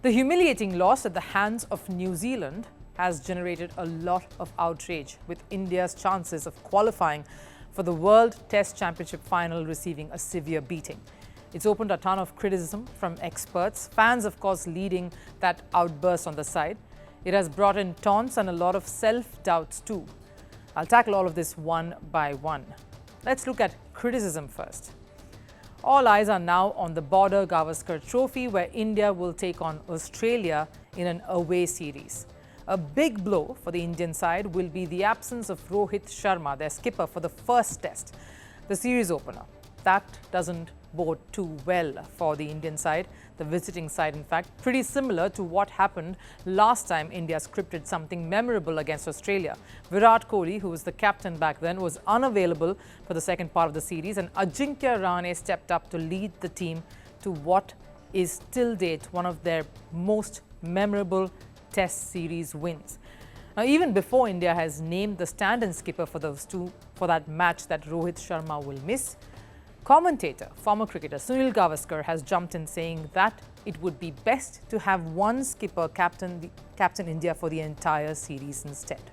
The humiliating loss at the hands of New Zealand has generated a lot of outrage, with India's chances of qualifying for the World Test Championship final receiving a severe beating. It's opened a ton of criticism from experts, fans of course leading that outburst on the side. It has brought in taunts and a lot of self-doubts too. I'll tackle all of this one by one. Let's look at criticism first. All eyes are now on the Border-Gavaskar Trophy, where India will take on Australia in an away series. A big blow for the Indian side will be the absence of Rohit Sharma, their skipper, for the first test, the series opener. That doesn't bode too well for the Indian side, the visiting side in fact, pretty similar to what happened last time India scripted something memorable against Australia. Virat Kohli, who was the captain back then, was unavailable for the second part of the series, and Ajinkya Rahane stepped up to lead the team to what is till date one of their most memorable Test series wins. Now, even before India has named the stand-in skipper for that match that Rohit Sharma will miss, commentator, former cricketer Sunil Gavaskar has jumped in saying that it would be best to have one skipper captain India for the entire series instead.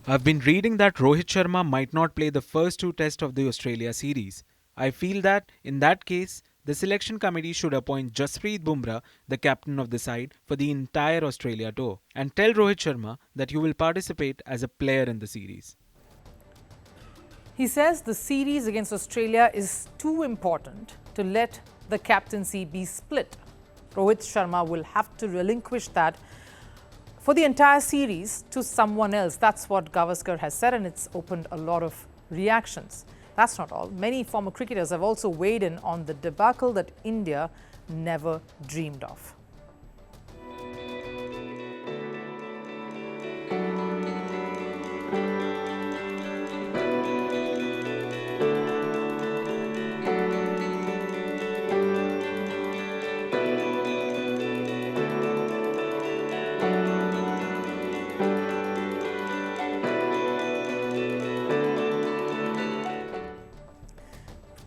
I've been reading that Rohit Sharma might not play the first two tests of the Australia series. I feel that in that case, the selection committee should appoint Jasprit Bumrah, the captain of the side, for the entire Australia tour, and tell Rohit Sharma that you will participate as a player in the series. He says the series against Australia is too important to let the captaincy be split. Rohit Sharma will have to relinquish that for the entire series to someone else. That's what Gavaskar has said, and it's opened a lot of reactions. That's not all. Many former cricketers have also weighed in on the debacle that India never dreamed of.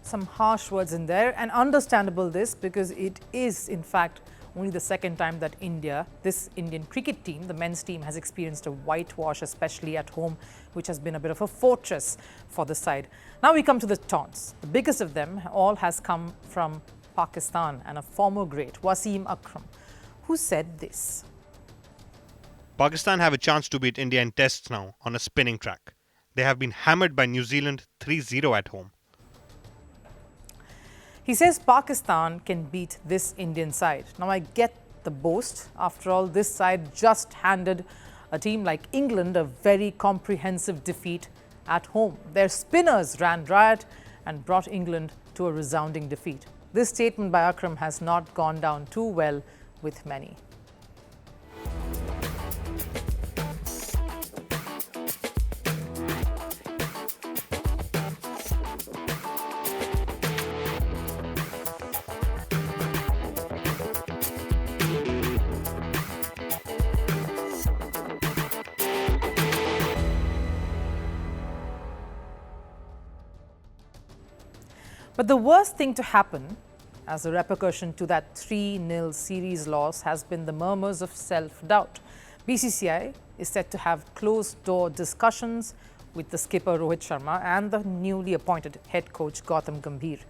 Some harsh words in there, and understandable this, because it is in fact only the second time that this Indian cricket team, the men's team, has experienced a whitewash, especially at home, which has been a bit of a fortress for the side. Now we come to the taunts. The biggest of them all has come from Pakistan and a former great, Wasim Akram, who said this. Pakistan have a chance to beat India in tests now on a spinning track. They have been hammered by New Zealand 3-0 at home. He says Pakistan can beat this Indian side. Now, I get the boast. After all, this side just handed a team like England a very comprehensive defeat at home. Their spinners ran riot and brought England to a resounding defeat. This statement by Akram has not gone down too well with many. But the worst thing to happen as a repercussion to that 3-0 series loss has been the murmurs of self-doubt. BCCI is set to have closed-door discussions with the skipper Rohit Sharma and the newly appointed head coach Gautam Gambhir.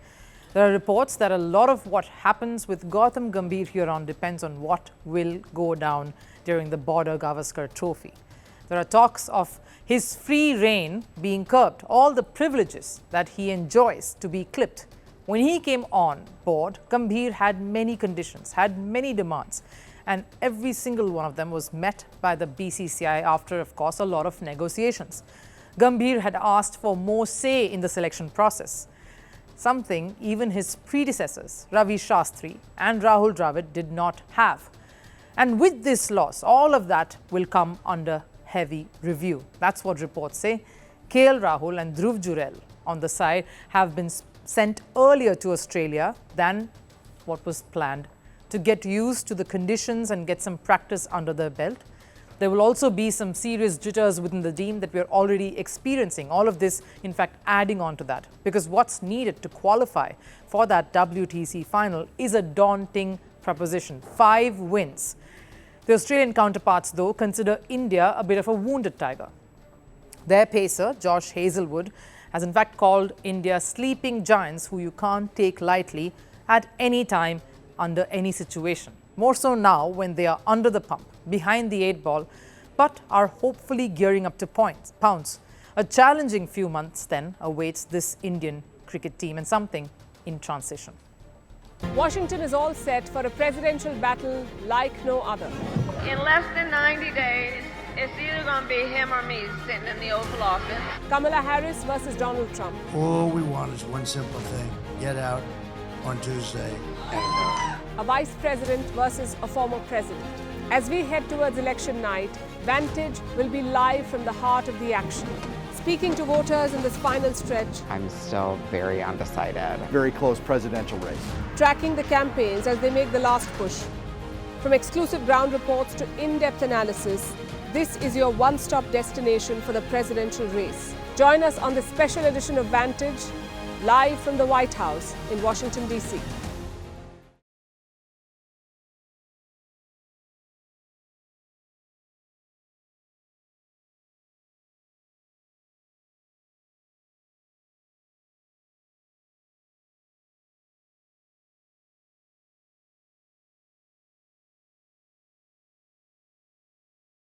There are reports that a lot of what happens with Gautam Gambhir here on depends on what will go down during the Border-Gavaskar Trophy. There are talks of his free reign being curbed, all the privileges that he enjoys to be clipped. When he came on board, Gambhir had many conditions, had many demands, and every single one of them was met by the BCCI after, of course, a lot of negotiations. Gambhir had asked for more say in the selection process, something even his predecessors, Ravi Shastri and Rahul Dravid, did not have. And with this loss, all of that will come under heavy review. That's what reports say. KL Rahul and Dhruv Jurel on the side have been sent earlier to Australia than what was planned to get used to the conditions and get some practice under their belt. There will also be some serious jitters within the team that we're already experiencing. All of this, in fact, adding on to that, because what's needed to qualify for that WTC final is a daunting proposition. 5 wins. The Australian counterparts, though, consider India a bit of a wounded tiger. Their pacer, Josh Hazlewood, has in fact called India sleeping giants who you can't take lightly at any time, under any situation. More so now when they are under the pump, behind the 8 ball, but are hopefully gearing up to pounce. A challenging few months then awaits this Indian cricket team, and something in transition. Washington is all set for a presidential battle like no other. In less than 90 days, it's either going to be him or me sitting in the Oval Office. Kamala Harris versus Donald Trump. All we want is one simple thing: get out on Tuesday and go. A vice president versus a former president. As we head towards election night, Vantage will be live from the heart of the action. Speaking to voters in this final stretch, I'm still very undecided. Very close presidential race. tracking the campaigns as they make the last push. From exclusive ground reports to in-depth analysis, this is your one-stop destination for the presidential race. Join us on this special edition of Vantage, live from the White House in Washington, D.C.